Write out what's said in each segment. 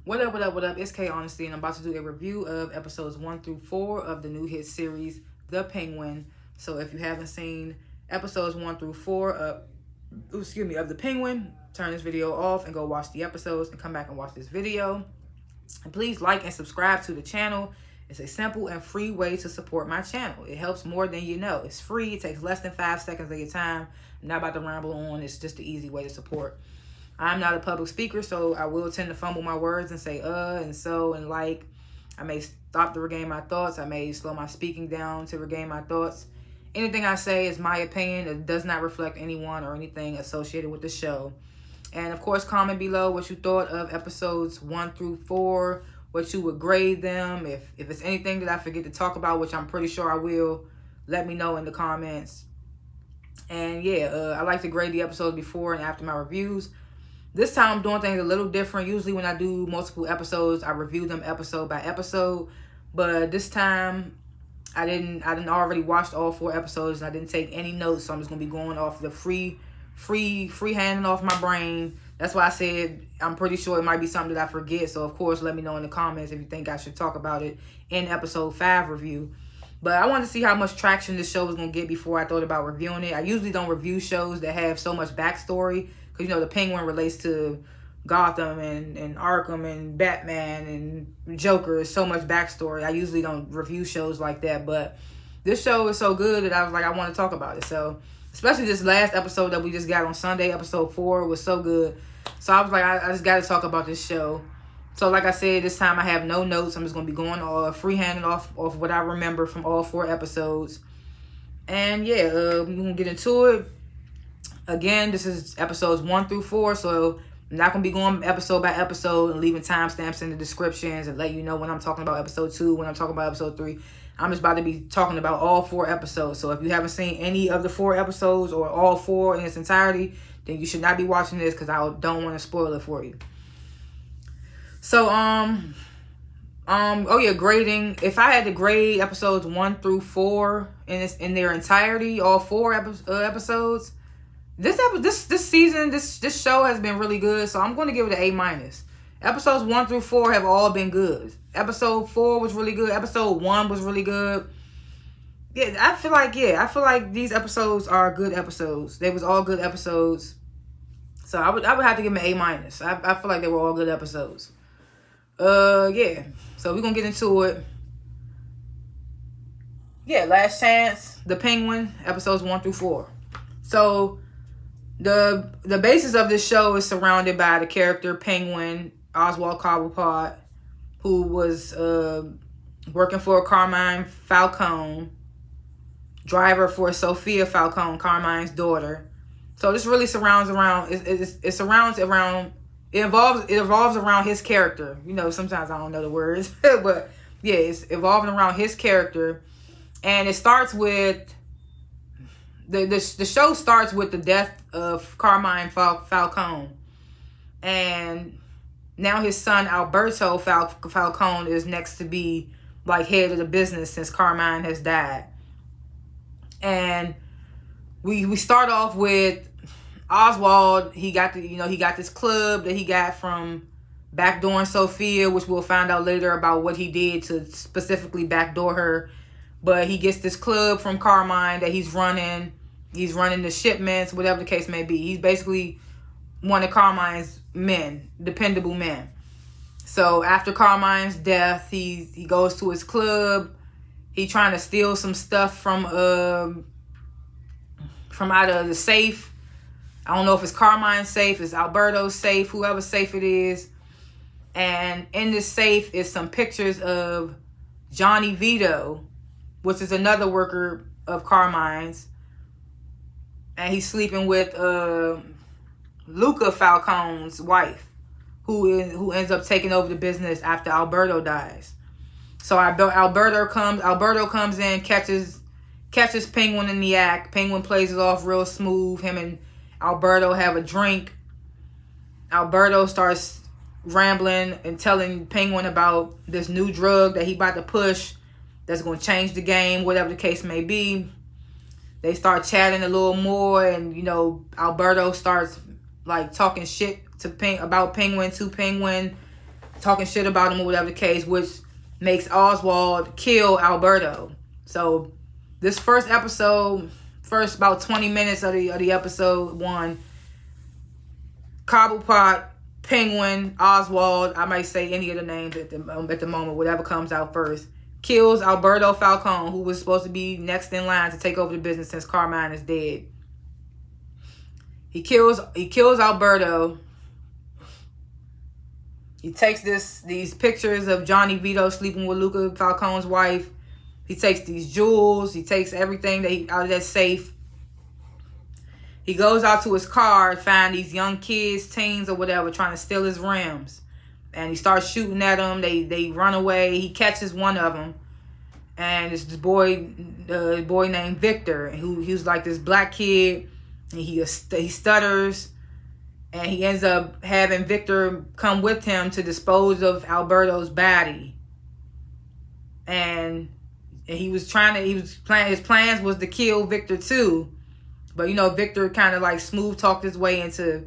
What up, what up, what up? It's K.Honesty, and I'm about to do a review of episodes 1 through 4 of the new hit series, The Penguin. So if you haven't seen episodes 1 through 4 of The Penguin, turn this video off and go watch the episodes and come back and watch this video. And please like and subscribe to the channel. It's a simple and free way to support my channel. It helps more than you know. It's free. It takes less than 5 seconds of your time. I'm not about to ramble on. It's just an easy way to support. I'm not a public speaker, so I will tend to fumble my words and say and so and like. I may stop to regain my thoughts. I may slow my speaking down to regain my thoughts. Anything I say is my opinion. It does not reflect anyone or anything associated with the show. And of course, comment below what you thought of episodes 1 through 4, what you would grade them. If it's anything that I forget to talk about, which I'm pretty sure I will, let me know in the comments. And yeah, I like to grade the episodes before and after my reviews. This time I'm doing things a little different. Usually when I do multiple episodes, I review them episode by episode. But this time I didn't already watched all 4 episodes and I didn't take any notes, so I'm just gonna be going off the freehanding off my brain. That's why I said I'm pretty sure it might be something that I forget. So of course let me know in the comments if you think I should talk about it in episode 5 review. But I wanted to see how much traction this show was gonna get before I thought about reviewing it. I usually don't review shows that have so much backstory. Because, you know, the Penguin relates to Gotham and Arkham and Batman and Joker. Is so much backstory. I usually don't review shows like that. But this show is so good that I was like, I want to talk about it. So, especially this last episode that we just got on Sunday, episode 4, was so good. So, I was like, I just got to talk about this show. So, like I said, this time I have no notes. I'm just going to be going freehanding off what I remember from all 4 episodes. And, yeah, we're going to get into it. Again, this is episodes 1 through 4, so I'm not going to be going episode by episode and leaving timestamps in the descriptions and let you know when I'm talking about episode 2, when I'm talking about episode 3. I'm just about to be talking about all 4 episodes. So if you haven't seen any of the 4 episodes or all 4 in its entirety, then you should not be watching this because I don't want to spoil it for you. So, oh yeah, grading. If I had to grade episodes 1 through 4 in their entirety, all 4 episodes, This season, this show has been really good, so I'm going to give it an A-. Episodes 1 through 4 have all been good. Episode 4 was really good. Episode 1 was really good. Yeah, I feel like these episodes are good episodes. They was all good episodes. So I would have to give them an A-. I feel like they were all good episodes. Yeah. So we're going to get into it. Yeah, Last Chance, The Penguin, episodes 1 through 4. So the basis of this show is surrounded by the character Penguin, Oswald Cobblepot, who was working for Carmine Falcone, driver for Sophia Falcone, Carmine's daughter. So this really surrounds around it evolves around his character. You know, sometimes I don't know the words, but yeah, it's evolving around his character, and it starts with. The show starts with the death of Carmine Falcone. And now his son, Alberto Falcone, is next to be like head of the business since Carmine has died. And we start off with Oswald. He got this club that he got from backdooring Sophia, which we'll find out later about what he did to specifically backdoor her. But he gets this club from Carmine that he's running. He's running the shipments, whatever the case may be. He's basically one of Carmine's men, dependable men. So after Carmine's death, he goes to his club. He trying to steal some stuff from out of the safe. I don't know if it's Carmine's safe, it's Alberto's safe, whoever's safe it is. And in this safe is some pictures of Johnny Vito, which is another worker of Carmine's. And he's sleeping with Luca Falcone's wife, who ends up taking over the business after Alberto dies. So Alberto comes in, catches Penguin in the act. Penguin plays it off real smooth. Him and Alberto have a drink. Alberto starts rambling and telling Penguin about this new drug that he about to push that's going to change the game, whatever the case may be. They start chatting a little more, and, you know, Alberto starts, like, talking shit about Penguin to Penguin, talking shit about him or whatever the case, which makes Oswald kill Alberto. So this first episode, first about 20 minutes of the episode one, Cobblepot, Penguin, Oswald, I might say any of the names at the moment, whatever comes out first, kills Alberto Falcone, who was supposed to be next in line to take over the business since Carmine is dead. He kills Alberto. He takes these pictures of Johnny Vito sleeping with Luca Falcone's wife. He takes these jewels. He takes everything out of that safe. He goes out to his car and finds these young kids, teens or whatever, trying to steal his rims. And he starts shooting at them. They run away. He catches one of them. And it's this boy named Victor, who he was like this black kid. And he stutters. And he ends up having Victor come with him to dispose of Alberto's body. And his plans was to kill Victor too. But, Victor kind of like smooth talked his way into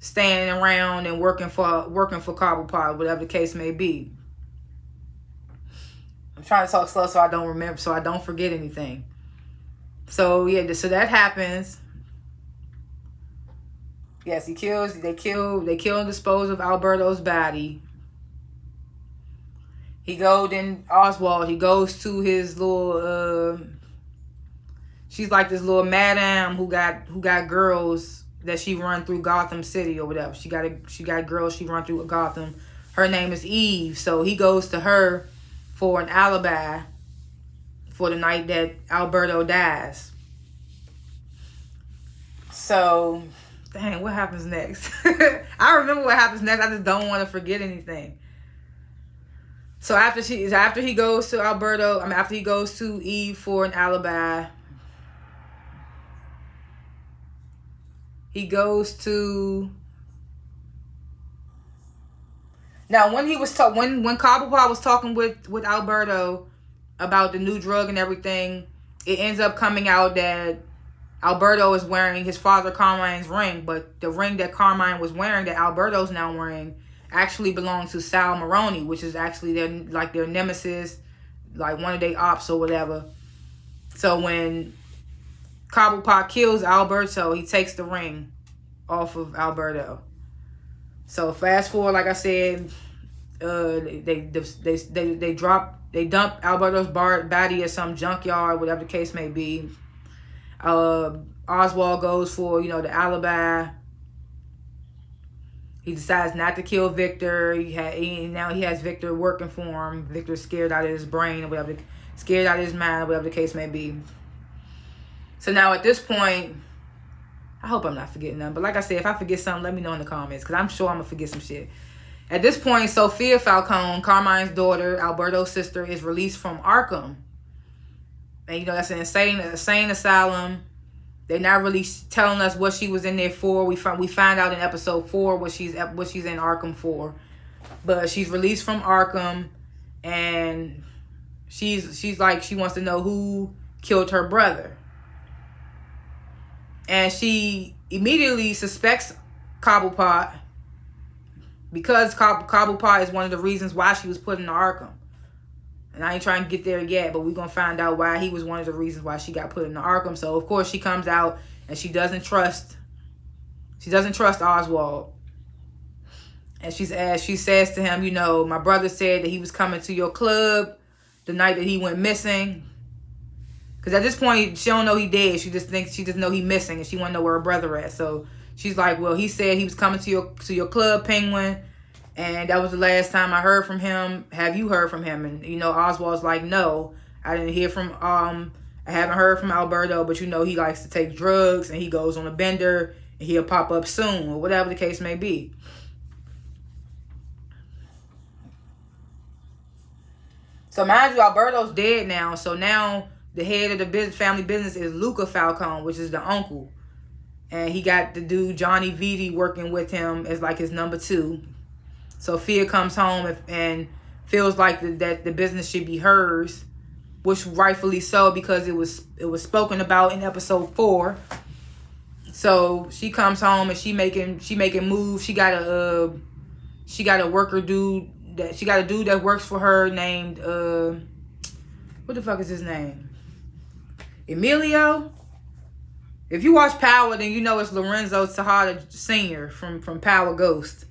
staying around and working for Cobblepot, whatever the case may be. I'm trying to talk slow so I don't forget anything. So, yeah, so that happens. Yes, they kill and dispose of Alberto's body. Oswald, he goes to his little, she's like this little madam who got girls that she run through Gotham City or whatever. She got girls she run through Gotham. Her name is Eve. So he goes to her for an alibi for the night that Alberto dies. So, dang, what happens next? I remember what happens next. I just don't want to forget anything. So after he goes to Eve for an alibi, he goes to. Now, when when Cobblepot was talking with Alberto about the new drug and everything, it ends up coming out that Alberto is wearing his father Carmine's ring, but the ring that Carmine was wearing, that Alberto's now wearing, actually belongs to Sal Maroni, which is actually their nemesis, like one of their ops or whatever. So when Cobblepot kills Alberto, he takes the ring off of Alberto. So fast forward, like I said, they dump Alberto's body at some junkyard, whatever the case may be. Oswald goes for the alibi. He decides not to kill Victor. Now he has Victor working for him. Victor's scared out of his brain or whatever, scared out of his mind, whatever the case may be. So now at this point, I hope I'm not forgetting them. But like I said, if I forget something, let me know in the comments, because I'm sure I'm going to forget some shit. At this point, Sophia Falcone, Carmine's daughter, Alberto's sister, is released from Arkham. And that's an insane asylum. They're not really telling us what she was in there for. We find out in episode 4 what she's in Arkham for. But she's released from Arkham, and she's like, she wants to know who killed her brother. And she immediately suspects Cobblepot, because Cobblepot is one of the reasons why she was put into Arkham. And I ain't trying to get there yet, but we're going to find out why he was one of the reasons why she got put into Arkham. So, of course, she comes out and she doesn't trust Oswald. And she says to him, my brother said that he was coming to your club the night that he went missing. Because at this point, she don't know he dead. She just know he missing, and she want to know where her brother at. So she's like, well, he said he was coming to your club, Penguin, and that was the last time I heard from him. Have you heard from him? And Oswald's like, no, I didn't hear from I haven't heard from Alberto, but he likes to take drugs and he goes on a bender and he'll pop up soon, or whatever the case may be. So mind you, Alberto's dead now. So now the head of the family business is Luca Falcone, which is the uncle. And he got the dude Johnny Viti working with him as like his number 2. Sophia comes home and feels like that the business should be hers, which rightfully so, because it was spoken about in episode 4. So she comes home and she making moves. She got a worker dude got a dude that works for her named what the fuck is his name? Emilio. If you watch Power, then you know it's Lorenzo Tejada Sr. from Power Ghost.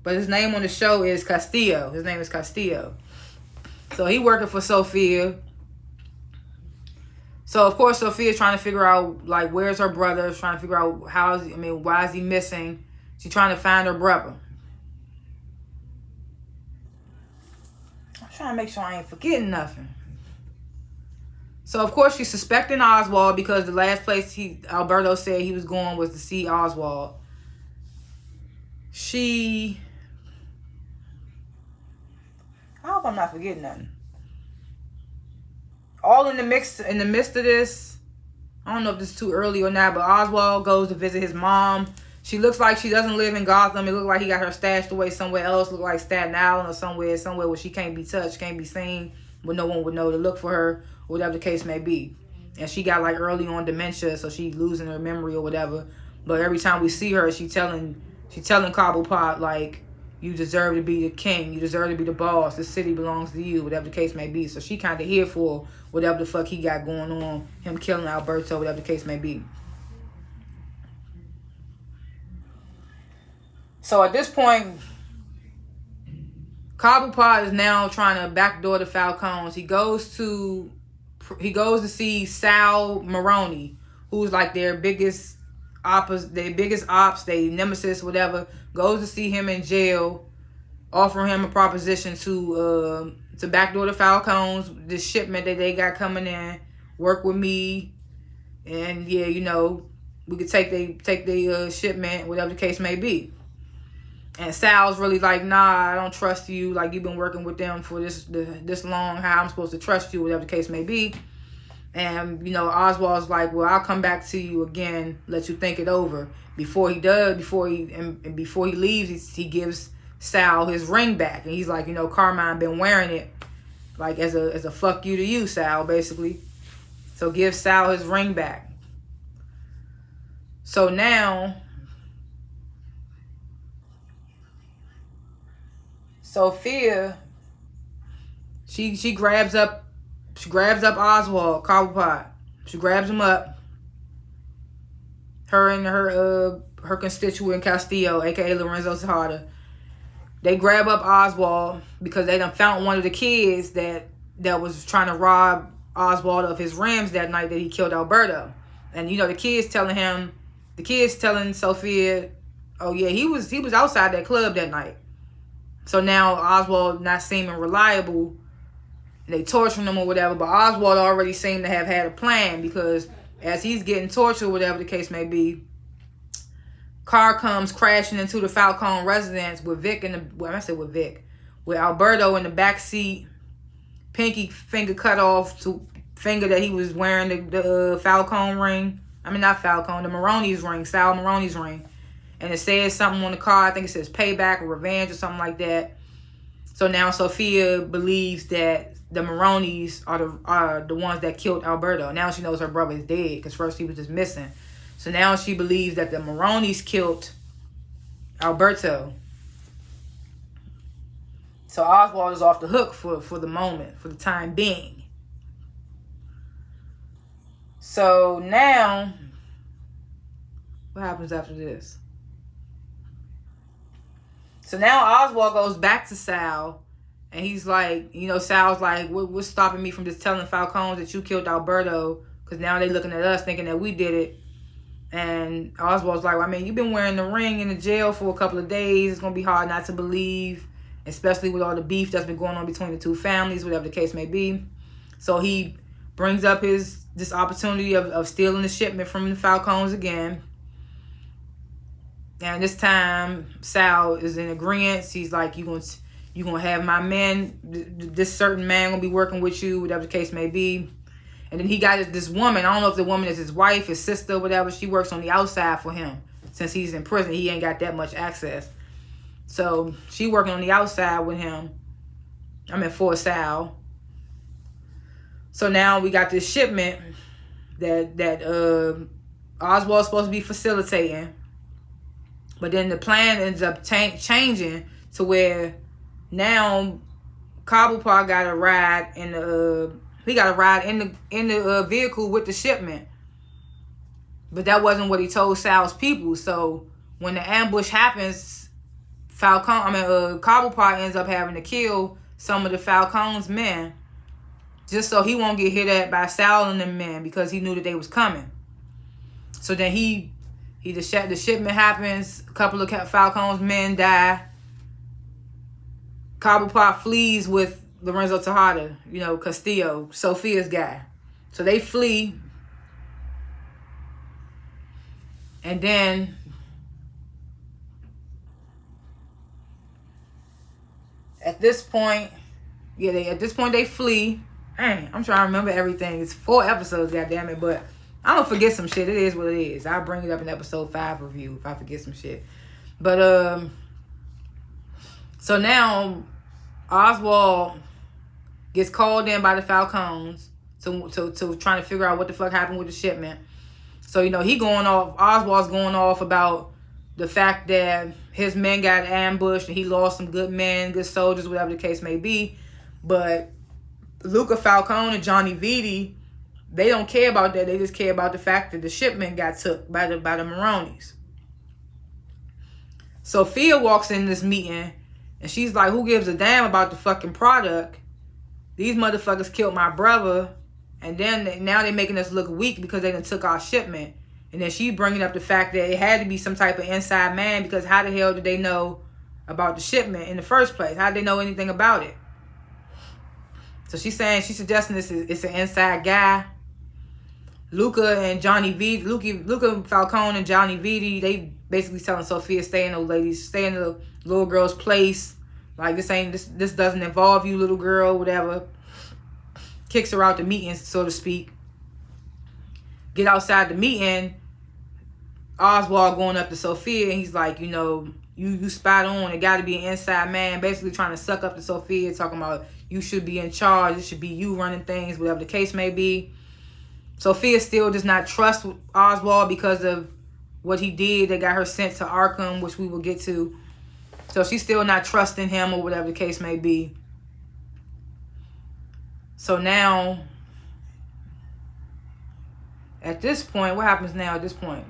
But his name on the show is Castillo. His name is Castillo. So he working for Sophia. So of course Sophia's trying to figure out like where's her brother, trying to figure out why is he missing? She's trying to find her brother. I'm trying to make sure I ain't forgetting nothing. So of course she's suspecting Oswald because the last place Alberto said he was going was to see Oswald. I hope I'm not forgetting nothing. All in the midst of this, I don't know if this is too early or not, but Oswald goes to visit his mom. She looks like she doesn't live in Gotham. It looks like he got her stashed away somewhere else. Look like Staten Island or somewhere where she can't be touched, can't be seen, where no one would know to look for her, or whatever the case may be. And she got like early on dementia, so she's losing her memory or whatever. But every time we see her, she telling Cobblepot like, you deserve to be the king. You deserve to be the boss. The city belongs to you, whatever the case may be. So she kind of here for whatever the fuck he got going on. Him killing Alberto, whatever the case may be. So at this point, Cobblepot is now trying to backdoor the Falcons. He goes to see Sal Maroni, who's like their biggest ops, their nemesis, whatever. Goes to see him in jail, offering him a proposition to backdoor the Falcons, this shipment that they got coming in, work with me, and yeah, you know, we could take the shipment, whatever the case may be. And Sal's really like, nah, I don't trust you. Like, you've been working with them for this long. How I'm supposed to trust you, whatever the case may be. And, you know, Oswald's like, well, I'll come back to you again, let you think it over. Before he leaves, he gives Sal his ring back. And he's like, you know, Carmine been wearing it, like, as a fuck you to you, Sal, basically. So give Sal his ring back. So now Sophia, she grabs up Oswald, Cobblepot. She grabs him up. Her and her constituent Castillo, aka Lorenzo Tejada. They grab up Oswald because they done found one of the kids that was trying to rob Oswald of his rims that night that he killed Alberto. And you know, the kids telling Sophia, oh yeah, he was outside that club that night. So now Oswald not seeming reliable. They torturing him or whatever, but Oswald already seemed to have had a plan, because as he's getting tortured, whatever the case may be, car comes crashing into the Falcone residence with with Alberto in the back seat, pinky finger cut off to finger that he was wearing the Falcone ring. I mean, not Falcone, the Maroni's ring, Sal Maroni's ring. And it says something on the car. I think it says payback or revenge or something like that. So now Sophia believes that the Maronis are the ones that killed Alberto. Now she knows her brother is dead, because first he was just missing. So now she believes that the Maronis killed Alberto. So Oswald is off the hook for the moment, for the time being. So now, what happens after this? So now Oswald goes back to Sal, and he's like, you know, Sal's like, what's stopping me from just telling Falcone that you killed Alberto? Because now they looking at us thinking that we did it. And Oswald's like, well, I mean, you've been wearing the ring in the jail for a couple of days. It's going to be hard not to believe, especially with all the beef that's been going on between the two families, whatever the case may be. So he brings up this opportunity of stealing the shipment from the Falcones again. And this time, Sal is in agreement. He's like, you gonna have my man, this certain man gonna be working with you, whatever the case may be. And then he got this woman. I don't know if the woman is his wife, his sister, whatever. She works on the outside for him. Since he's in prison, he ain't got that much access. So she working on the outside with him. I mean, for Sal. So now we got this shipment that Oswald's supposed to be facilitating. But then the plan ends up changing to where, now Cobblepot got a ride in the vehicle with the shipment. But that wasn't what he told Sal's people. So when the ambush happens, Cobblepot ends up having to kill some of the Falcone's men just so he won't get hit at by Sal and them men, because he knew that they was coming. So then the shipment happens, a couple of Falcone's men die. Cobblepot flees with Lorenzo Tejada, Castillo, Sophia's guy. So they flee. And then at this point they flee. Dang, I'm trying to remember everything. It's 4 episodes, goddammit, but I'm gonna forget some shit. It is what it is. I'll bring it up in episode 5 review if I forget some shit. But so now Oswald gets called in by the Falcones to trying to figure out what the fuck happened with the shipment. So, Oswald's going off about the fact that his men got ambushed and he lost some good men, good soldiers, whatever the case may be. But Luca Falcone and Johnny Vitti, they don't care about that. They just care about the fact that the shipment got took by the Maronis. Sophia walks in this meeting and she's like, who gives a damn about the fucking product? These motherfuckers killed my brother. And then now they're making us look weak because they done took our shipment. And then she bringing up the fact that it had to be some type of inside man, because how the hell did they know about the shipment in the first place? How did they know anything about it? So she's suggesting it's an inside guy. Luca Falcone and Johnny Vitti, they basically telling Sophia, stay in the little girl's place. Like, this doesn't involve you, little girl, whatever. Kicks her out the meeting, so to speak. Get outside the meeting. Oswald going up to Sophia, and he's like, you spot on. It got to be an inside man. Basically trying to suck up to Sophia, talking about you should be in charge. It should be you running things, whatever the case may be. Sophia still does not trust Oswald because of what he did. They got her sent to Arkham, which we will get to. So she's still not trusting him, or whatever the case may be. So now, at this point, what happens now at this point?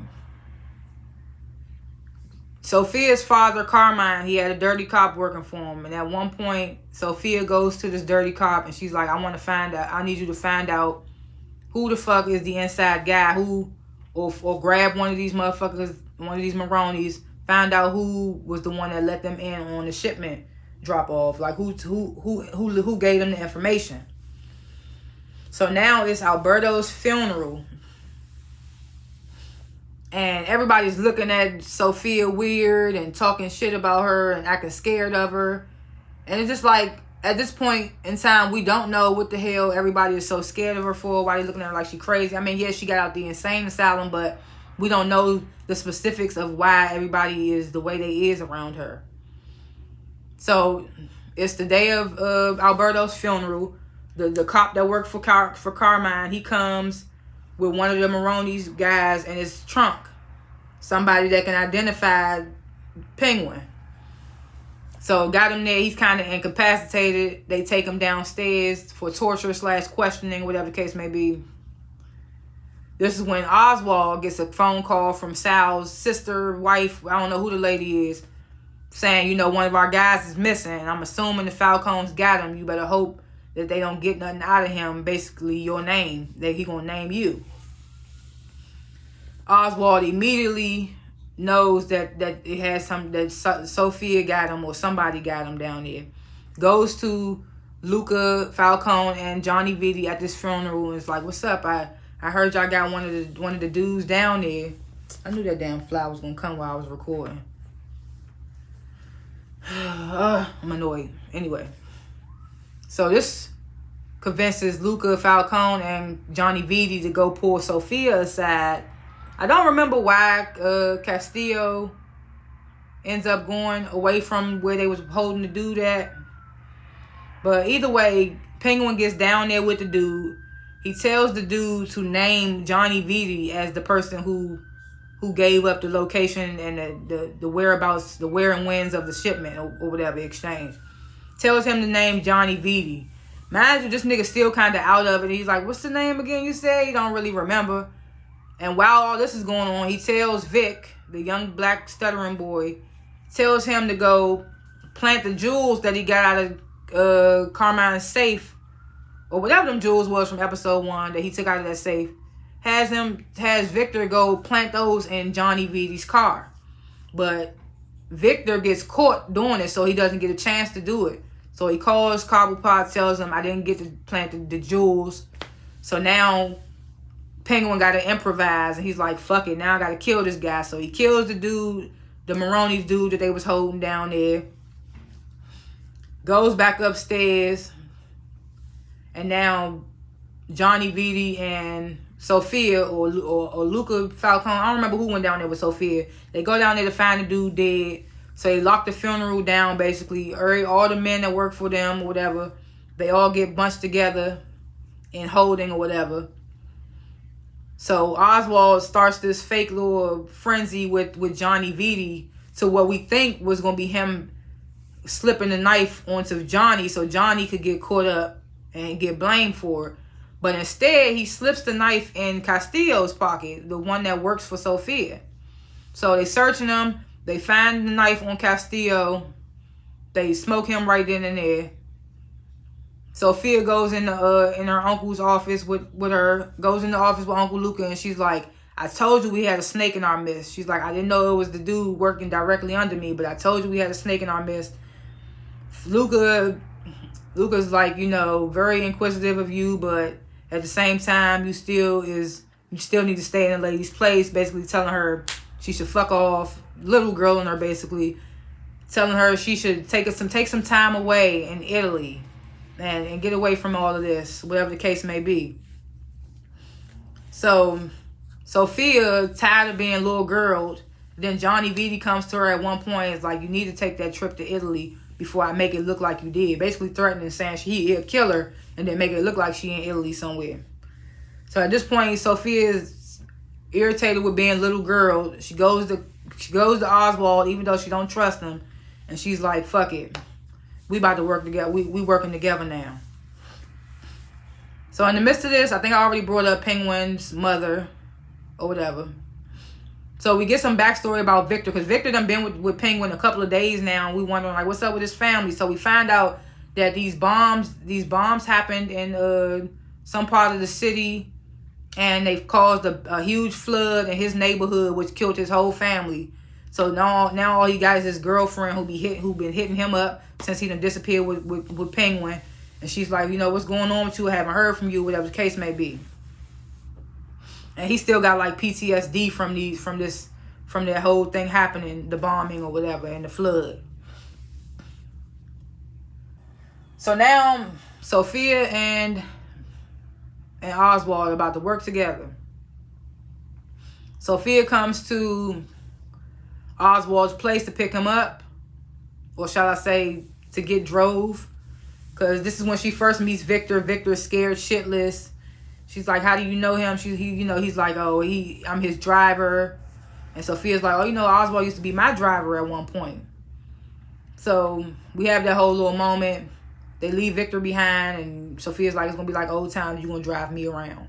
Sophia's father, Carmine, he had a dirty cop working for him. And at one point, Sophia goes to this dirty cop and she's like, I need you to find out who the fuck is the inside guy, or grab one of these motherfuckers, one of these Maronis, find out who was the one that let them in on the shipment drop off. Like, who gave them the information. So now it's Alberto's funeral. And everybody's looking at Sophia weird and talking shit about her and acting scared of her. And it's just like, at this point in time, we don't know what the hell everybody is so scared of her for. Why they looking at her like she crazy. I mean, yes, she got out the insane asylum, but we don't know the specifics of why everybody is the way they is around her. So it's the day of Alberto's funeral. The cop that worked for Carmine, he comes with one of the Maroney's guys in his trunk. Somebody that can identify Penguin. So got him there. He's kind of incapacitated. They take him downstairs for torture / questioning, whatever the case may be. This is when Oswald gets a phone call from Sal's sister, wife, I don't know who the lady is, saying, one of our guys is missing. And I'm assuming the Falcones got him. You better hope that they don't get nothing out of him, basically your name, that he gonna name you. Oswald immediately knows that it has that Sophia got him, or somebody got him down there. Goes to Luca Falcone and Johnny Vitti at this funeral and is like, what's up? I heard y'all got one of the dudes down there. I knew that damn fly was gonna come while I was recording. I'm annoyed. Anyway. So this convinces Luca Falcone and Johnny Vitti to go pull Sophia aside. I don't remember why Castillo ends up going away from where they was holding the dude at. But either way, Penguin gets down there with the dude. He tells the dude to name Johnny Vitti as the person who gave up the location and the whereabouts, the where and whens of the shipment or whatever exchange. tells him the name Johnny Vitti. Mind you, this nigga still kind of out of it. He's like, what's the name again you said? He don't really remember. And while all this is going on, he tells Vic, the young black stuttering boy, tells him to go plant the jewels that he got out of Carmine's safe, or whatever them jewels was from episode 1 that he took out of that safe. Has Victor go plant those in Johnny Vitti's car. But Victor gets caught doing it, so he doesn't get a chance to do it. So he calls Cobblepot, tells him, I didn't get to plant the jewels. So now Penguin got to improvise, and he's like, fuck it, now I got to kill this guy. So he kills the dude, the Maroney's dude that they was holding down there. Goes back upstairs. And now Johnny Vitti and Sophia or Luca Falcone, I don't remember who went down there with Sophia. They go down there to find the dude dead. So they lock the funeral down, basically. All the men that work for them or whatever, they all get bunched together in holding or whatever. So Oswald starts this fake little frenzy with Johnny Vitti to what we think was going to be him slipping the knife onto Johnny so Johnny could get caught up and get blamed for it. But instead, he slips the knife in Castillo's pocket, the one that works for Sophia. So they searching him. They find the knife on Castillo. They smoke him right then and there. Sophia goes in her uncle's office with her, goes in the office with Uncle Luca, and she's like, I told you we had a snake in our midst. She's like, I didn't know it was the dude working directly under me, but I told you we had a snake in our midst. Luca's like, very inquisitive of you, but at the same time, you still need to stay in the lady's place, basically telling her she should fuck off, little girl in her, basically telling her she should take some time away in Italy and get away from all of this, whatever the case may be. So Sophia, tired of being little girl, then Johnny Vitti comes to her at one point. It's like, you need to take that trip to Italy before I make it look like you did. Basically threatening, saying he'll kill her and then make it look like she in Italy somewhere. So at this point, Sophia is irritated with being little girl. She goes to Oswald, even though she don't trust him, and she's like, fuck it. We about to work together. We working together now. So in the midst of this, I think I already brought up Penguin's mother or whatever. So we get some backstory about Victor, because Victor done been with Penguin a couple of days now, and we wondering like, what's up with his family. So we find out that these bombs happened in some part of the city, and they've caused a huge flood in his neighborhood, which killed his whole family. So now all he got is his girlfriend who been hitting him up since he done disappeared with Penguin. And she's like, what's going on with you? I haven't heard from you, whatever the case may be. And he still got like PTSD from that whole thing happening, the bombing or whatever, and the flood. So now Sophia and Oswald are about to work together. Sophia comes to Oswald's place to pick him up, or shall I say, to get drove, because this is when she first meets Victor. Victor's scared shitless. She's like, how do you know him? He's like, I'm his driver. And Sophia's like, Oswald used to be my driver at one point. So we have that whole little moment. They leave Victor behind, and Sophia's like, it's going to be like old times. You're going to drive me around.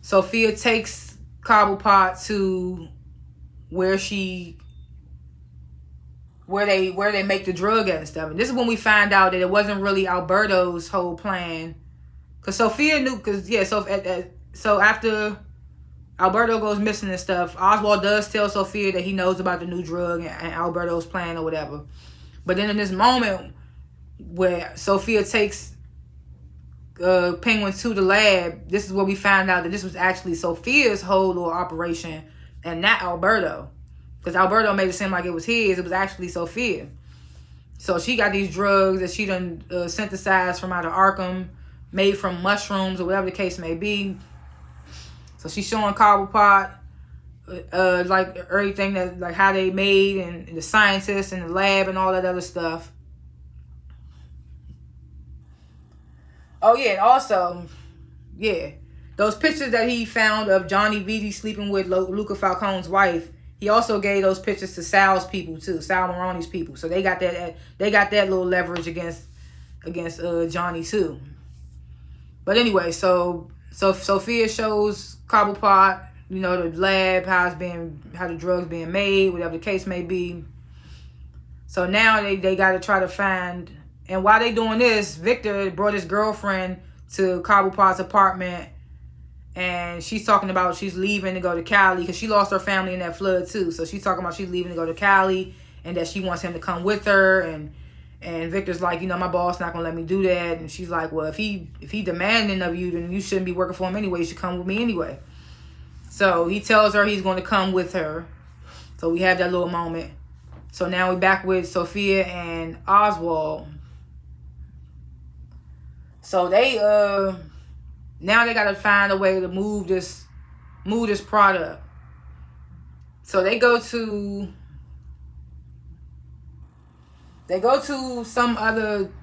Sophia takes Cobblepot to where they make the drug at and stuff. And this is when we find out that it wasn't really Alberto's whole plan. Because Sophia knew, so after Alberto goes missing and stuff, Oswald does tell Sophia that he knows about the new drug and Alberto's plan or whatever. But then in this moment where Sophia takes Penguin to the lab, this is where we find out that this was actually Sophia's whole little operation and not Alberto. Because Alberto made it seem like it was his. It was actually Sophia. So she got these drugs that she done synthesized from out of Arkham, made from mushrooms or whatever the case may be. So she's showing Cobblepot like everything that, like how they made, and the scientists and the lab and all that other stuff. Oh yeah, and also, those pictures that he found of Johnny Vitti sleeping with Luca Falcone's wife, he also gave those pictures to Sal's people too, Sal Maroney's people. So they got that little leverage against Johnny too. But anyway, so Sophia shows Cobblepot, you know, the lab, how the drugs being made, whatever the case may be. So now they got to try to find, and while they doing this, Victor brought his girlfriend to Cobblepot's apartment, and she's talking about she's leaving to go to Cali because she lost her family in that flood too. So she's talking about she's leaving to go to Cali and that she wants him to come with her, and Victor's like, you know, my boss not gonna let me do that. And she's like, well, if he demanding of you, then you shouldn't be working for him anyway. You should come with me anyway. So he tells her he's going to come with her. So we have that little moment. So now we're back with Sophia and Oswald. So they now they gotta find a way to move this product. So they go to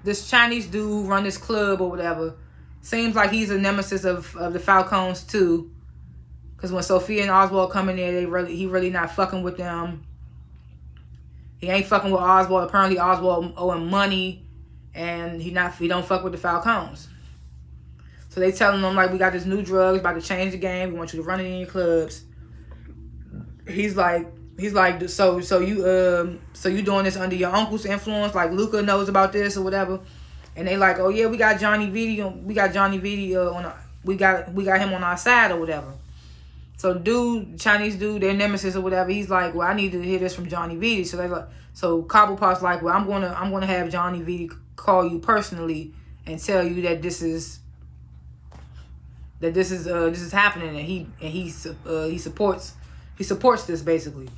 this Chinese dude who run this club or whatever. Seems like he's a nemesis of the Falcons too. Cause when Sophia and Oswald come in there, he really not fucking with them. He ain't fucking with Oswald. Apparently Oswald owe him money, and he don't fuck with the Falcons. So they telling him like, we got this new drug, it's about to change the game. We want you to run it in your clubs. He's like, so you doing this under your uncle's influence? Like Luca knows about this or whatever. And they like, oh yeah, we got Johnny Viti we got him on our side or whatever. So Chinese dude, their nemesis or whatever, he's like, well, I need to hear this from Johnny Viti. So Cobblepot's like, well, I'm gonna have Johnny Viti call you personally and tell you that this is happening, and he supports this basically.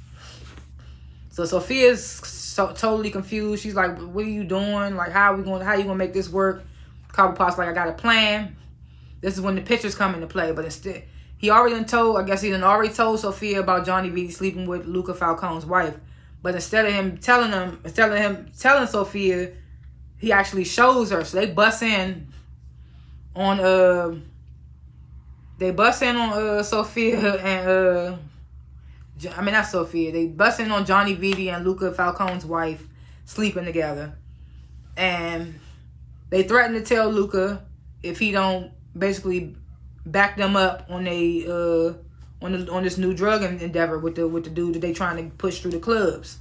So Sophia's totally confused. She's like, what are you doing? Like, how you gonna make this work? Cobblepot's like, I got a plan. This is when the pictures come into play, but instead he already told Sophia about Johnny Viti sleeping with Luca Falcone's wife. But instead of him telling Sophia, he actually shows her. So they bust in on Sophia and not Sophia. They bust in on Johnny Viti and Luca Falcone's wife sleeping together, and they threaten to tell Luca if he don't basically back them up on on this new drug endeavor with the dude that they trying to push through the clubs.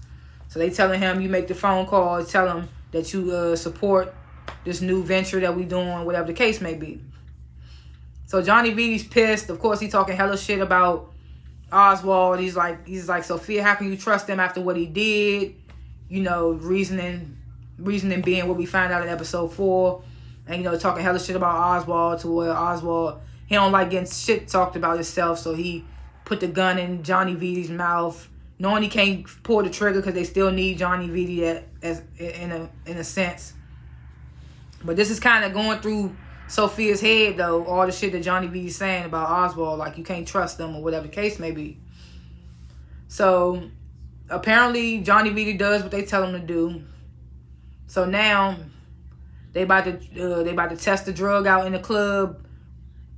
So they telling him, you make the phone call, tell him that you support this new venture that we doing, whatever the case may be. So Johnny Viti's pissed. Of course, he talking hella shit about Oswald. He's like, Sophia, how can you trust him after what he did? You know, reasoning being what we find out in episode 4. And, you know, talking hella shit about Oswald to where Oswald, he don't like getting shit talked about himself. So he put the gun in Johnny Viti's mouth, knowing he can't pull the trigger because they still need Johnny Viti in a sense. But this is kind of going through Sophia's head, though, all the shit that Johnny Viti's saying about Oswald, like you can't trust them or whatever the case may be. So apparently Johnny Viti does what they tell him to do. So now they about to test the drug out in the club.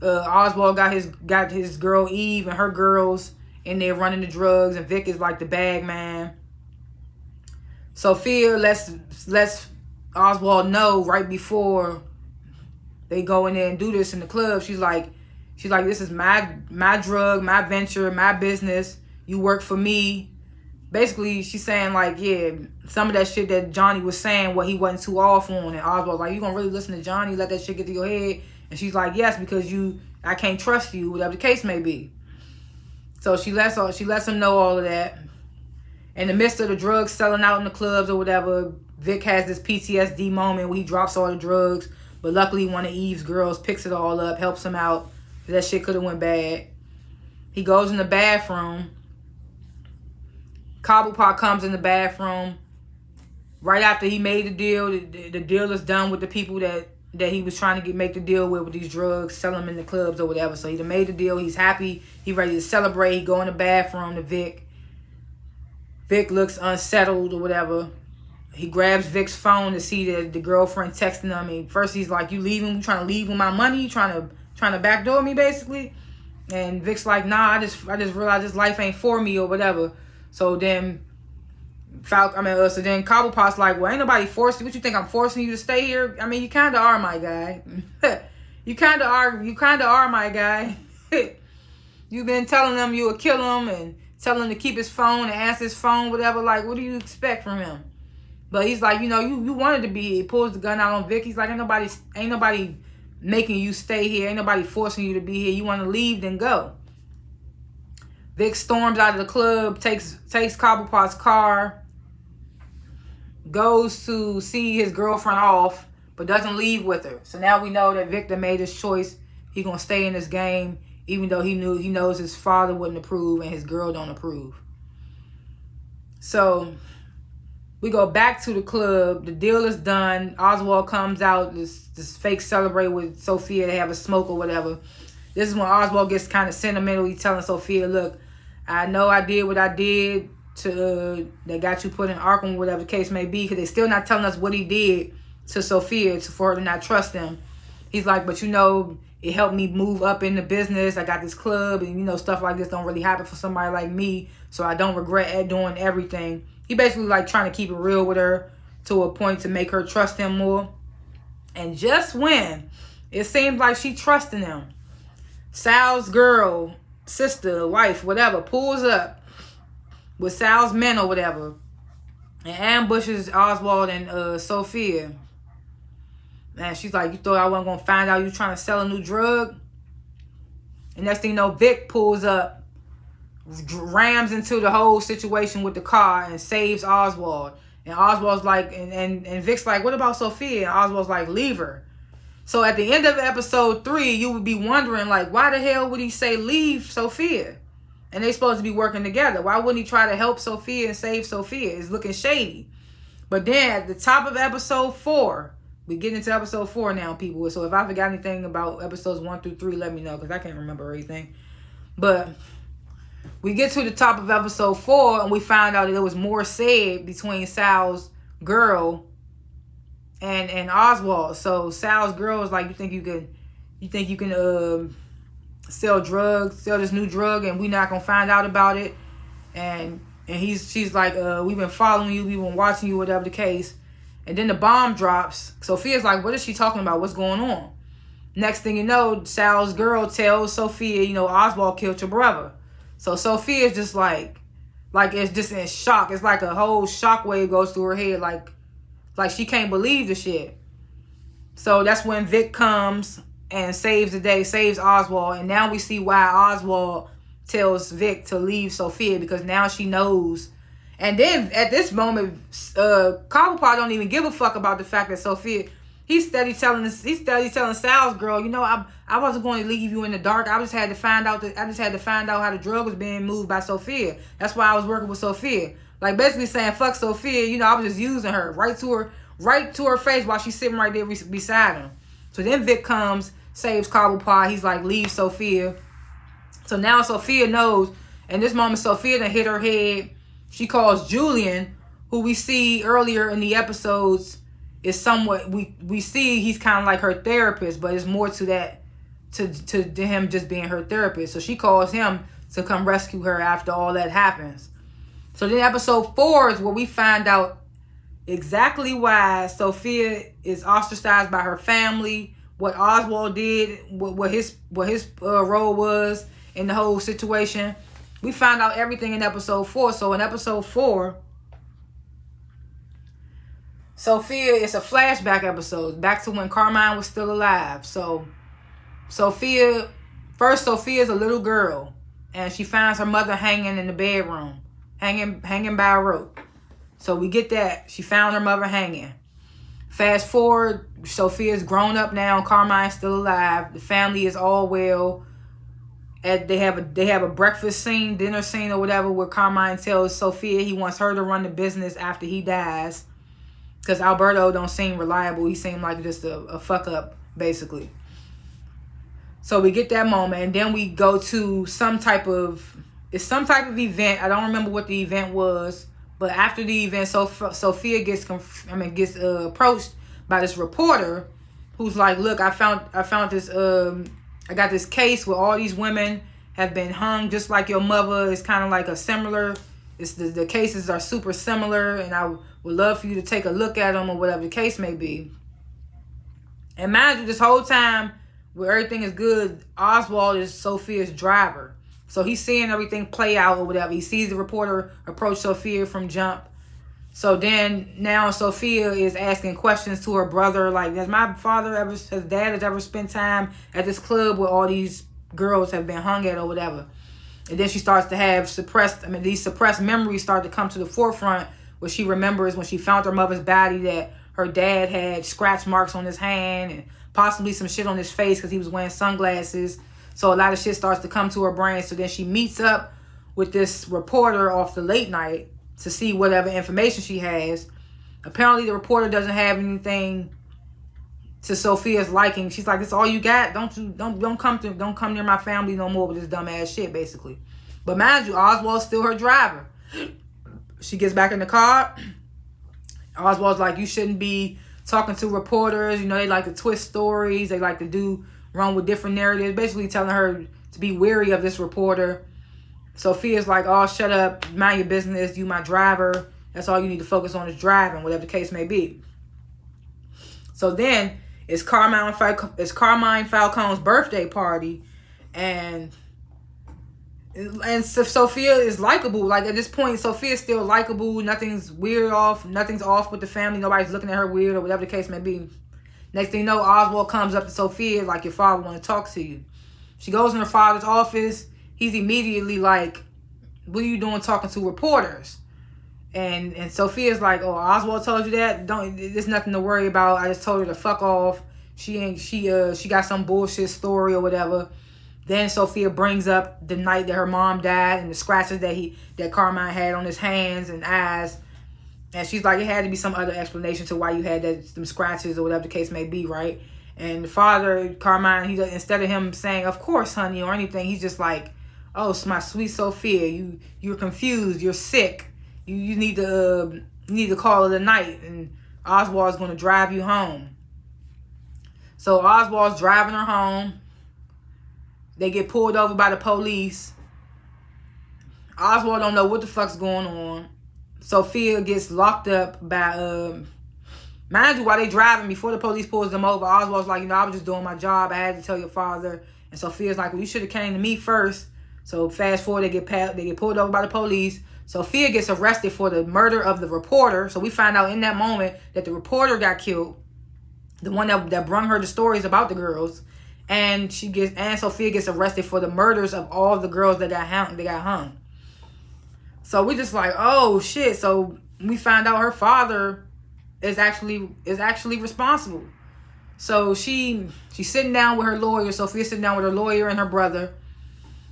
Oswald got his girl Eve and her girls in there running the drugs, and Vic is like the bag man. Sophia lets Oswald know right before they go in there and do this in the club. She's like, this is my drug, my venture, my business. You work for me. Basically, she's saying like, yeah, some of that shit that Johnny was saying, what he wasn't too off on. And Oswald's like, you gonna really listen to Johnny? Let that shit get to your head? And she's like, yes, because I can't trust you, whatever the case may be. So she lets him know all of that. In the midst of the drugs selling out in the clubs or whatever, Vic has this PTSD moment where he drops all the drugs. But luckily, one of Eve's girls picks it all up, helps him out. That shit could have went bad. He goes in the bathroom. Cobblepot comes in the bathroom. Right after he made the deal, the deal is done with the people that he was trying to make the deal with these drugs, sell them in the clubs or whatever. So he done made the deal. He's happy. He ready to celebrate. He go in the bathroom to Vic. Vic looks unsettled or whatever. He grabs Vic's phone to see that the girlfriend texting him. And first he's like, you leaving? You trying to leave with my money? You trying to backdoor me basically? And Vic's like, nah, I just realized this life ain't for me or whatever. So then so then Cobblepot's like, well, ain't nobody forcing you. What you think, I'm forcing you to stay here? I mean, you kind of are, my guy. You kind of are, my guy. You've been telling him you will kill him and telling him to keep his phone and answer his phone, whatever. Like, what do you expect from him? But he's like, you wanted to be here. He pulls the gun out on Vic. He's like, ain't nobody making you stay here. Ain't nobody forcing you to be here. You want to leave, then go. Vic storms out of the club, takes Cobblepot's car, goes to see his girlfriend off, but doesn't leave with her. So now we know that Victor made his choice. He gonna stay in this game, even though he knows his father wouldn't approve and his girl don't approve. So we go back to the club. The deal is done. Oswald comes out. This fake celebrate with Sophia. They have a smoke or whatever. This is when Oswald gets kind of sentimental. He's telling Sophia, look, I know I did what I did that got you put in Arkham, whatever the case may be, because they're still not telling us what he did to Sophia for her to not trust him. He's like, but it helped me move up in the business. I got this club, and stuff like this don't really happen for somebody like me, so I don't regret doing everything. He basically like trying to keep it real with her to a point to make her trust him more. And just when it seems like she trusting him, Sal's girl, sister, wife, whatever, pulls up with Sal's men or whatever and ambushes Oswald and Sophia. Man, she's like, you thought I wasn't going to find out you trying to sell a new drug? And next thing you know, Vic pulls up, rams into the whole situation with the car and saves Oswald. And Oswald's like, and Vic's like, what about Sophia? And Oswald's like, leave her. So at the end of episode 3, you would be wondering, like, why the hell would he say leave Sophia? And they supposed to be working together. Why wouldn't he try to help Sophia and save Sophia? It's looking shady. But then at the top of episode 4, we get into episode 4 now, people. So if I forgot anything about episodes 1 through 3, let me know, because I can't remember everything. But we get to the top of episode 4, and we found out that there was more said between Sal's girl and Oswald. So Sal's girl is like, you think you can sell this new drug, and we not gonna find out about it? And she's like, we've been following you, we've been watching you, whatever the case. And then the bomb drops. Sophia's like, what is she talking about? What's going on? Next thing you know, Sal's girl tells Sophia, Oswald killed your brother. So Sophia's just like it's just in shock. It's like a whole shockwave goes through her head, like she can't believe the shit. So that's when Vic comes and saves the day, saves Oswald. And now we see why Oswald tells Vic to leave Sophia, because now she knows. And then at this moment, Cobblepot don't even give a fuck about the fact that Sophia, he's steady telling Sal's girl, I wasn't going to leave you in the dark. I just had to find out how the drug was being moved by Sophia. That's why I was working with Sophia. Like basically saying, fuck Sophia, I was just using her right to her face while she's sitting right there beside him. So then Vic comes, saves Cobblepot. He's like, leave Sophia. So now Sophia knows. And this moment, Sophia done hit her head. She calls Julian, who we see earlier in the episodes, is somewhat, we see he's kind of like her therapist, but it's more to that, to him just being her therapist. So she calls him to come rescue her after all that happens. So then episode 4 is where we find out exactly why Sophia is ostracized by her family, what Oswald did, what his role was in the whole situation. We found out everything in episode 4. So in episode 4, Sophia, it's a flashback episode, back to when Carmine was still alive. So Sophia's a little girl, and she finds her mother hanging in the bedroom, hanging by a rope. So we get that. She found her mother hanging. Fast forward, Sophia's grown up now, Carmine's still alive. The family is all well. They have a breakfast scene, dinner scene or whatever, where Carmine tells Sophia he wants her to run the business after he dies, because Alberto don't seem reliable. He seemed like just a fuck up, basically. So we get that moment, and then we go to some type of event. I don't remember what the event was, but after the event, Sophia gets approached by this reporter, who's like, "Look, I found this. I got this case where all these women have been hung, just like your mother. It's kind of like a similar the cases are super similar, and I would love for you to take a look at them or whatever the case may be. And mind you, this whole time where everything is good, Oswald is Sophia's driver. So he's seeing everything play out or whatever. He sees the reporter approach Sophia from jump. So then now Sophia is asking questions to her brother, like, has dad ever spent time at this club where all these girls have been hung at or whatever? And then she starts to have these suppressed memories start to come to the forefront, where she remembers when she found her mother's body that her dad had scratch marks on his hand and possibly some shit on his face because he was wearing sunglasses. So a lot of shit starts to come to her brain. So then she meets up with this reporter off the late night to see whatever information she has. Apparently the reporter doesn't have anything to Sophia's liking. She's like, "This all you got? Don't come near my family no more with this dumb ass shit," basically. But mind you, Oswald's still her driver. She gets back in the car. Oswald's like, "You shouldn't be talking to reporters. You know, they like to twist stories. They like to run with different narratives." Basically telling her to be wary of this reporter. Sophia's like, "Oh, shut up. Mind your business. You my driver. That's all you need to focus on is driving," whatever the case may be. So then it's Carmine Falcone's birthday party. And Sophia is likable. Like, at this point, Sophia's still likable. Nothing's off with the family. Nobody's looking at her weird or whatever the case may be. Next thing you know, Oswald comes up to Sophia like, "Your father want to talk to you." She goes in her father's office. He's immediately like, "What are you doing talking to reporters?" And Sophia's like, "Oh, Oswald told you that? There's nothing to worry about. I just told her to fuck off. She got some bullshit story or whatever." Then Sophia brings up the night that her mom died and the scratches that Carmine had on his hands and eyes. And she's like, it had to be some other explanation to why you had them scratches or whatever the case may be, right? And the father, Carmine, instead of him saying, "Of course, honey," or anything, he's just like, "Oh, my sweet Sophia, you're confused, you're sick. You need to call it a night, and Oswald's going to drive you home." So Oswald's driving her home. They get pulled over by the police. Oswald don't know what the fuck's going on. Sophia gets locked up by, mind you, while they driving, before the police pulls them over, Oswald's like, "I was just doing my job. I had to tell your father." And Sophia's like, "Well, you should have came to me first." So fast forward, they get pulled over by the police. Sophia gets arrested for the murder of the reporter. So we find out in that moment that the reporter got killed, the one that brung her the stories about the girls, and Sophia gets arrested for the murders of all the girls that got hung. So we just like, oh shit. So we find out her father is actually responsible. So she's sitting down with her lawyer. Sophia's sitting down with her lawyer and her brother.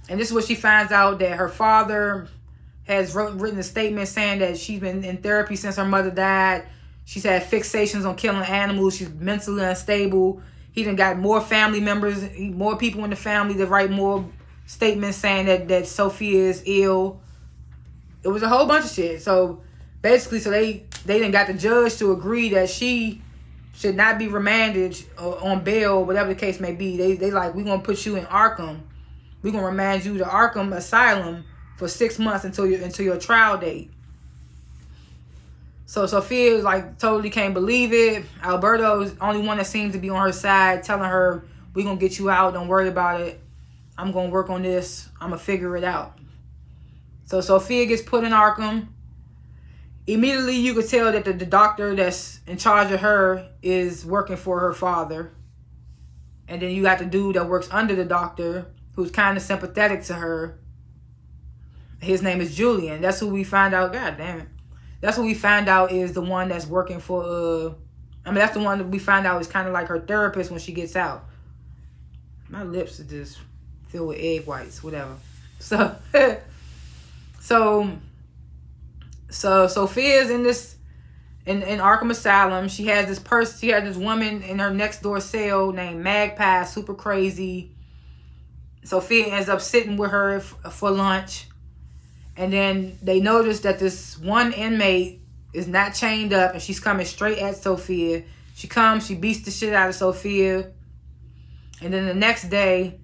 And this is what she finds out, that her father has written a statement saying that she's been in therapy since her mother died. She's had fixations on killing animals. She's mentally unstable. He done got more family members, more people in the family that write more statements saying that Sophia is ill. It was a whole bunch of shit. So basically, they done got the judge to agree that she should not be remanded on bail, whatever the case may be. They like, "We're going to put you in Arkham. We're going to remand you to Arkham Asylum for 6 months until your trial date." So Sophia like totally can't believe it. Alberto's the only one that seems to be on her side, telling her, "We're going to get you out. Don't worry about it. I'm going to work on this. I'm going to figure it out." So Sophia gets put in Arkham. Immediately you could tell that the doctor that's in charge of her is working for her father. And then you got the dude that works under the doctor, who's kind of sympathetic to her. His name is Julian. That's who we find out. God damn it. That's who we find out is the one that's working for, that's the one that we find out is kind of like her therapist when she gets out. My lips are just filled with egg whites, whatever. So, so Sophia's in Arkham Asylum. She has this woman in her next door cell named Magpie, super crazy. Sophia ends up sitting with her for lunch. And then they notice that this one inmate is not chained up, and she's coming straight at Sophia. She comes, she beats the shit out of Sophia. And then the next day,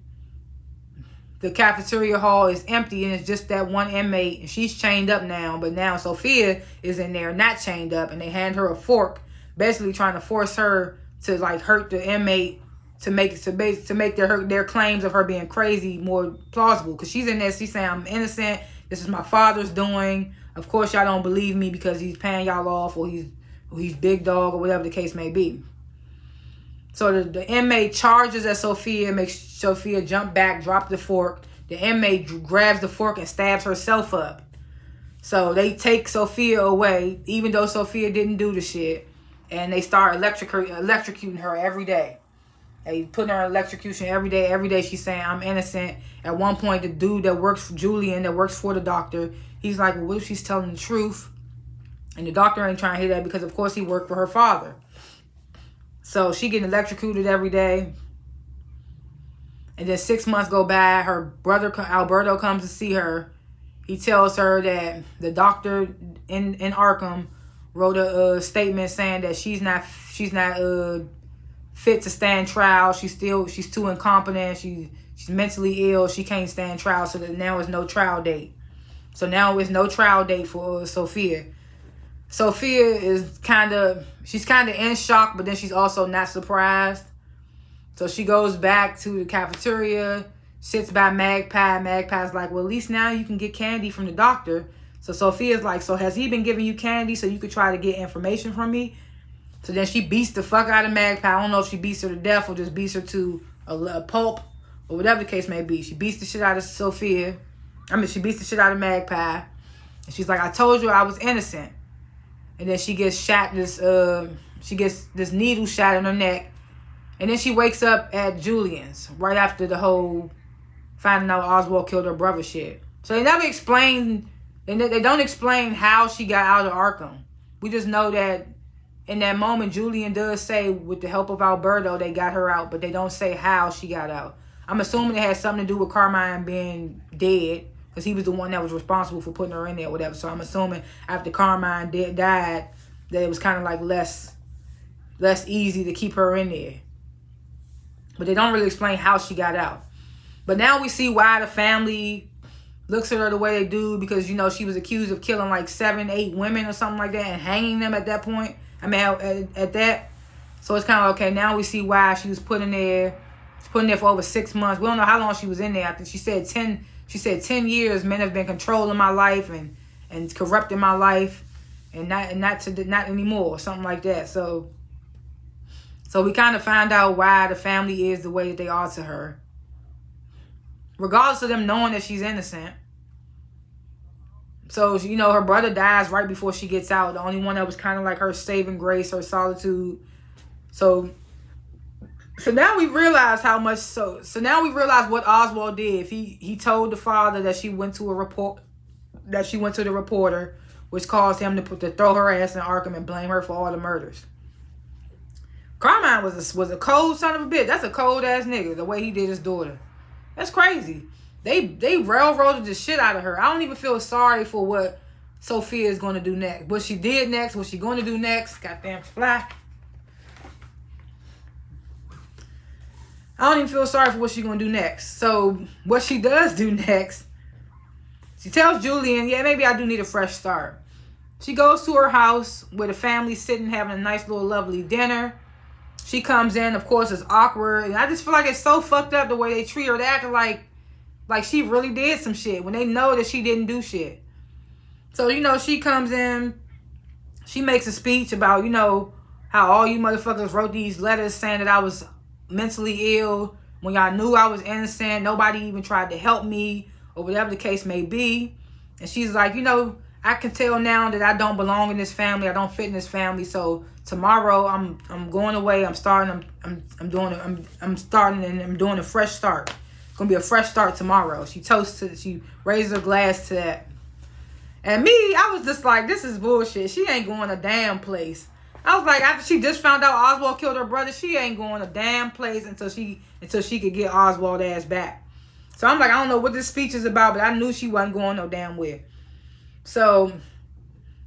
the cafeteria hall is empty and it's just that one inmate, and she's chained up now. But now Sophia is in there not chained up, and they hand her a fork, basically trying to force her to like hurt the inmate to make their claims of her being crazy more plausible. Because she's in there, she's saying, I'm innocent. This is my father's doing. Of course, y'all don't believe me because he's paying y'all off, or he's big dog, or whatever the case may be. So the inmate charges at Sophia, makes Sophia jump back, drop the fork. The inmate grabs the fork and stabs herself up. So they take Sophia away, even though Sophia didn't do the shit. And they start electrocuting her every day. They put her in electrocution every day. Every day she's saying, I'm innocent. At one point, the dude that works for Julian, that works for the doctor, he's like, well, what if she's telling the truth? And the doctor ain't trying to hear that because, of course, he worked for her father. So she getting electrocuted every day. And then 6 months go by. Her brother, Alberto, comes to see her. He tells her that the doctor in Arkham wrote a statement saying that she's not fit to stand trial. She's too incompetent. She's mentally ill. She can't stand trial. So that now is no trial date. So now it's no trial date for Sophia. Sophia is she's kind of in shock, but then she's also not surprised. So she goes back to the cafeteria, sits by Magpie. Magpie's like, well, at least now you can get candy from the doctor. So Sophia's like, so has he been giving you candy so you could try to get information from me? So then she beats the fuck out of Magpie. I don't know if she beats her to death or just beats her to a pulp or whatever the case may be. She beats the shit out of Sophia. She beats the shit out of Magpie. And she's like, I told you I was innocent. And then she gets shot she gets this needle shot in her neck. And then she wakes up at Julian's right after the whole finding out Oswald killed her brother shit. So they never explain, they don't explain how she got out of Arkham. We just know that in that moment, Julian does say with the help of Alberto, they got her out, but they don't say how she got out. I'm assuming it has something to do with Carmine being dead, because he was the one that was responsible for putting her in there or whatever. So I'm assuming after Carmine died, that it was kind of like less easy to keep her in there. But they don't really explain how she got out. But now we see why the family looks at her the way they do, because, you know, she was accused of killing like 7, 8 women or something like that and hanging them at that point. I mean, at that. So it's kind of, okay, now we see why she was put in there. She's put in there for over 6 months. We don't know how long she was in there. I think she said 10 years. Men have been controlling my life and corrupting my life, and not anymore, or something like that. So we kind of find out why the family is the way that they are to her, regardless of them knowing that she's innocent. So, you know, her brother dies right before she gets out. The only one that was kind of like her saving grace, her solitude. So now we realize how much. So now we realize what Oswald did. He told the father that she went to the reporter, which caused him to throw her ass in Arkham and blame her for all the murders. Carmine was a cold son of a bitch. That's a cold ass nigga. The way he did his daughter, that's crazy. They railroaded the shit out of her. I don't even feel sorry for what Sophia is going to do next. What she did next, what she going to do next. Goddamn fly. I don't even feel sorry for what she's going to do next. So what she does do next, she tells Julian, yeah, maybe I do need a fresh start. She goes to her house where the family's sitting having a nice little lovely dinner. She comes in, of course, it's awkward. And I just feel like it's so fucked up the way they treat her. They acting like she really did some shit when they know that she didn't do shit. So, you know, she comes in, she makes a speech about, you know, how all you motherfuckers wrote these letters saying that I was mentally ill when y'all knew I was innocent. Nobody even tried to help me, or whatever the case may be. And she's like, you know, I can tell now that I don't belong in this family. I don't fit in this family. So tomorrow I'm going away. I'm doing a fresh start. Gonna be a fresh start tomorrow. She raised her glass to that. And me, I was just like, this is bullshit. She ain't going a damn place. I was like, after she just found out Oswald killed her brother, she ain't going a damn place until she could get Oswald ass back. So I'm like, I don't know what this speech is about, but I knew she wasn't going no damn where. So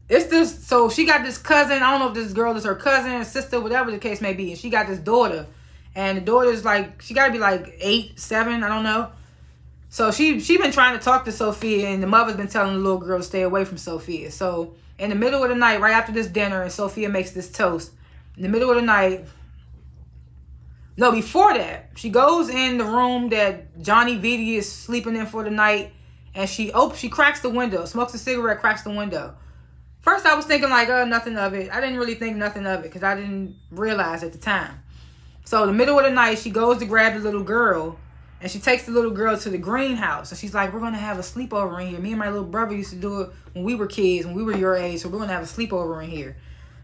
she got this cousin. I don't know if this girl is her cousin, sister, whatever the case may be. And she got this daughter. And the daughter's like, she got to be like 8, 7, I don't know. So she been trying to talk to Sophia, and the mother's been telling the little girl to stay away from Sophia. So in the middle of the night, right after this dinner, and Sophia makes this toast, in the middle of the night, no, before that, she goes in the room that Johnny Vitti is sleeping in for the night, and she cracks the window, smokes a cigarette, cracks the window. First, I was thinking like, oh, nothing of it. I didn't really think nothing of it because I didn't realize at the time. So in the middle of the night, she goes to grab the little girl, and she takes the little girl to the greenhouse. And she's like, we're going to have a sleepover in here. Me and my little brother used to do it when we were kids, when we were your age. So we're going to have a sleepover in here.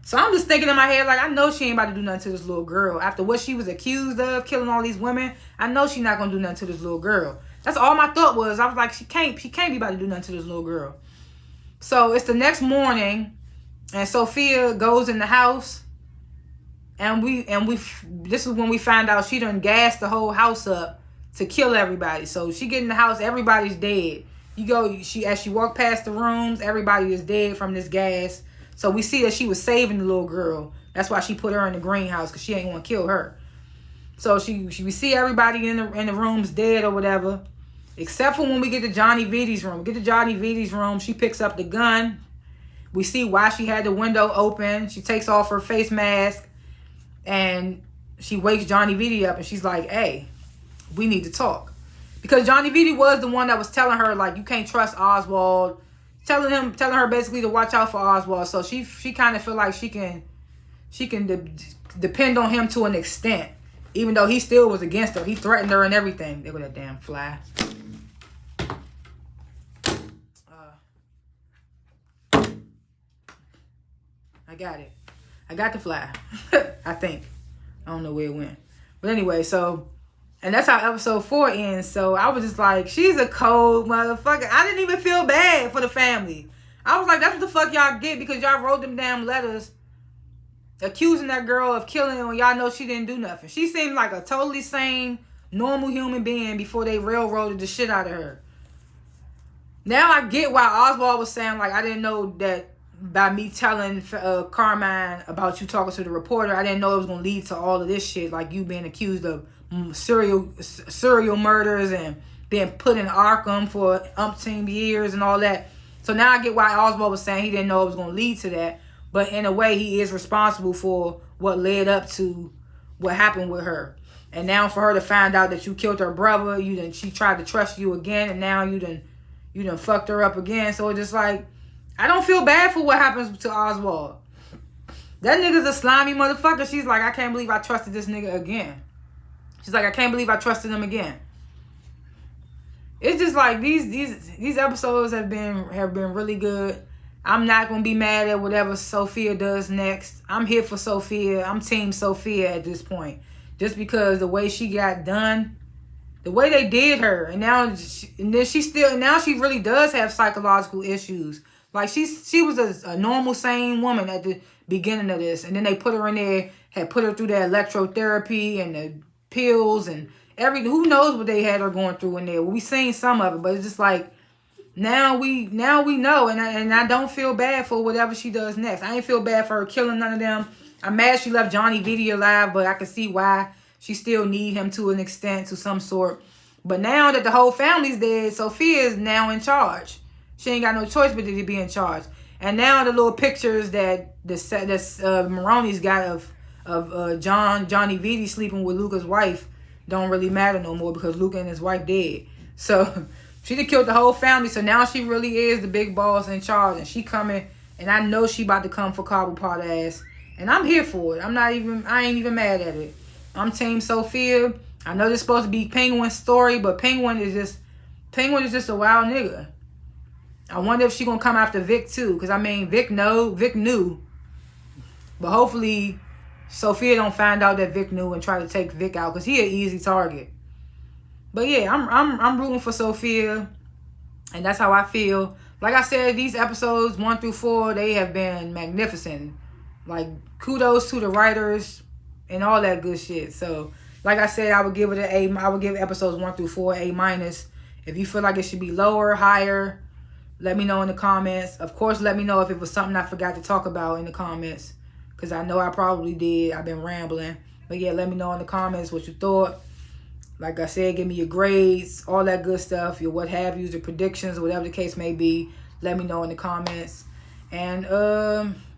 So I'm just thinking in my head, like, I know she ain't about to do nothing to this little girl. After what she was accused of, killing all these women, I know she's not going to do nothing to this little girl. That's all my thought was. I was like, she can't be about to do nothing to this little girl. So it's the next morning, and Sophia goes in the house, and this is when we find out she done gassed the whole house up to kill everybody. So she get in the house, everybody's dead. As she walked past the rooms, everybody is dead from this gas. So we see that she was saving the little girl. That's why she put her in the greenhouse, because she ain't want to kill her. So we see everybody in the rooms dead or whatever, except for when we get to Johnny Vitti's room. We get to Johnny Vitti's room, she picks up the gun. We see why she had the window open. She takes off her face mask, and she wakes Johnny Vitti up, and she's like, hey, we need to talk. Because Johnny Vitti was the one that was telling her, like, you can't trust Oswald. Telling her basically to watch out for Oswald. So she kind of feel like she can depend on him to an extent. Even though he still was against her. He threatened her and everything. There go that damn fly. I got it. I got the fly. I think. I don't know where it went. But anyway, and that's how episode 4 ends. So I was just like, she's a cold motherfucker. I didn't even feel bad for the family. I was like, that's what the fuck y'all get, because y'all wrote them damn letters accusing that girl of killing when y'all know she didn't do nothing. She seemed like a totally sane, normal human being before they railroaded the shit out of her. Now I get why Oswald was saying, like, I didn't know that by me telling Carmine about you talking to the reporter, I didn't know it was going to lead to all of this shit, like you being accused of serial murders and being put in Arkham for umpteen years and all that. So now I get why Oswald was saying he didn't know it was going to lead to that. But in a way, he is responsible for what led up to what happened with her. And now for her to find out that you killed her brother, she tried to trust you again, and now you done fucked her up again. So it's just like, I don't feel bad for what happens to Oswald. That nigga's a slimy motherfucker. She's like, I can't believe I trusted this nigga again. She's like, I can't believe I trusted him again. It's just like these episodes have been really good. I'm not gonna be mad at whatever Sophia does next. I'm here for Sophia. I'm team Sophia at this point, just because the way she got done, the way they did her, and then she really does have psychological issues. Like she was a normal, sane woman at the beginning of this, and then they put her in there, had put her through the electrotherapy and the pills and everything. Who knows what they had her going through in there? Well, we seen some of it, but it's just like now we know, and I don't feel bad for whatever she does next. I ain't feel bad for her killing none of them. I'm mad she left Johnny Vitti alive, but I can see why she still need him to an extent, to some sort. But now that the whole family's dead, Sophia is now in charge. She ain't got no choice but to be in charge. And now the little pictures that Maroney's got of Johnny Vitti sleeping with Luca's wife don't really matter no more, because Luca and his wife dead. So she done killed the whole family. So now she really is the big boss in charge, and she coming, and I know she about to come for Cobblepot ass, and I'm here for it. I ain't even mad at it. I'm team Sophia. I know this is supposed to be Penguin's story, but Penguin is just a wild nigga. I wonder if she gonna come after Vic too, because I mean Vic knew, but hopefully Sophia don't find out that Vic knew and try to take Vic out, because he an easy target. But yeah, I'm rooting for Sophia, and that's how I feel. Like I said, these episodes 1 through 4, they have been magnificent. Like, kudos to the writers and all that good shit. So like I said, I would give it I would give episodes 1 through 4 A-. If you feel like it should be lower, higher, let me know in the comments. Of course, let me know if it was something I forgot to talk about in the comments, because I know I probably did. I've been rambling. But yeah, let me know in the comments what you thought. Like I said, give me your grades, all that good stuff, your what have yous, your predictions, whatever the case may be. Let me know in the comments. And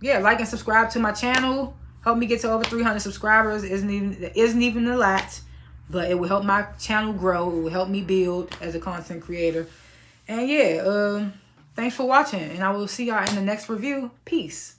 yeah, like and subscribe to my channel. Help me get to over 300 subscribers. Isn't even a lot, but it will help my channel grow. It will help me build as a content creator. And yeah, thanks for watching, and I will see y'all in the next review. Peace.